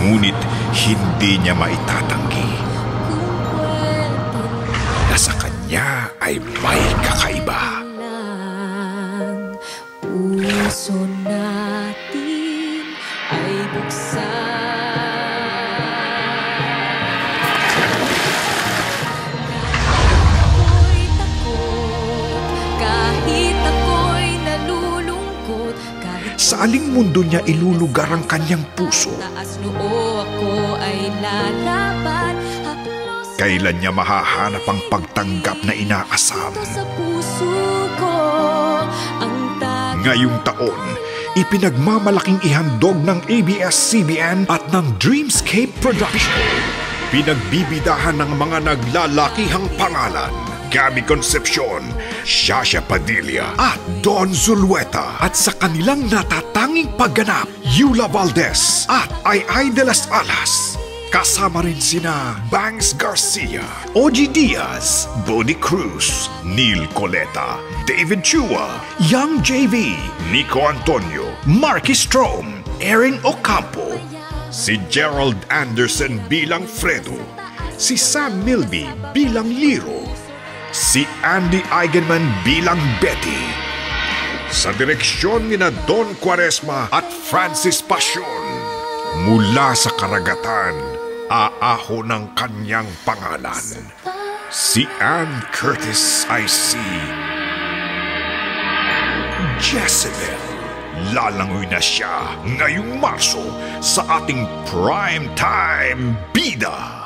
Ngunit hindi niya maitatanggi na sa kanya ay may kakaiba. Puso natin ay buksan. Ako'y takot, kahit ako'y nalulungkot, kahit Sa aling mundo niya ilulugar ang kanyang puso? taas noo ako ay lalaban. Kailan niya mahahanap ang pagtanggap na inaasam? Sa puso ko ang Ngayong taon, ipinagmamalaking ihandog ng ABS-CBN at ng Dreamscape Production. Pinagbibidahan ng mga naglalakihang pangalan: Gabby Concepcion, Shasha Padilla at Don Zulueta. At sa kanilang natatanging pagganap, Yula Valdez at Ay de las Alas. Kasama rin sina Bangs Garcia, Ogie Diaz, Bodie Cruz, Neil Coleta, David Chua, Young JV, Nico Antonio, Marky Strom, Erin Ocampo, si Gerald Anderson bilang Fredo, si Sam Milby bilang Liro, si Andy Eigenman bilang Betty. Sa direksyon ni Don Quaresma at Francis Passion, mula sa karagatan, aaho ng kanyang pangalan. Si Ann Curtis ay si Jezebel. Lalangoy na siya ngayong Marso sa ating primetime bida.